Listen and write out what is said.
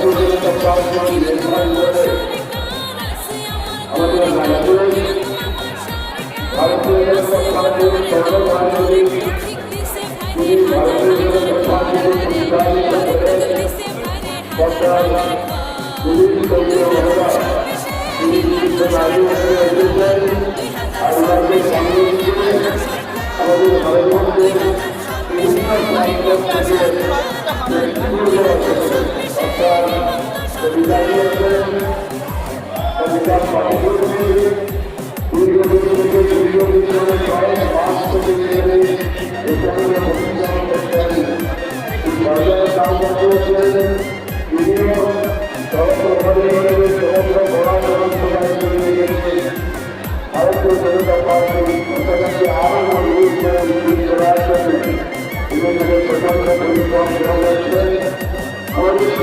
জনতা party নির্বাচন করে আমাদের রাজ্যে ভারতীয় জনতা পার্টির সর্বভারতীয় তিনি ভারতীয় জনতা পার্টিকে পরিচালিত করে বর্তমান পুলিশ কর্মী মহিলা তিনি বিভিন্ন নারী হয়ে এসেছেন আল্লাহকে সামনে দিয়ে আমাদের ভারতবর্ষের বিভিন্ন প্রান্ত থেকে অর্থাৎ কবিতা দিয়েছেন কবিতার পাঠ্যক্রমে ভারতীয় জনতা পার্টি আরো মজবুত করে করার জন্য প্রধানমন্ত্রী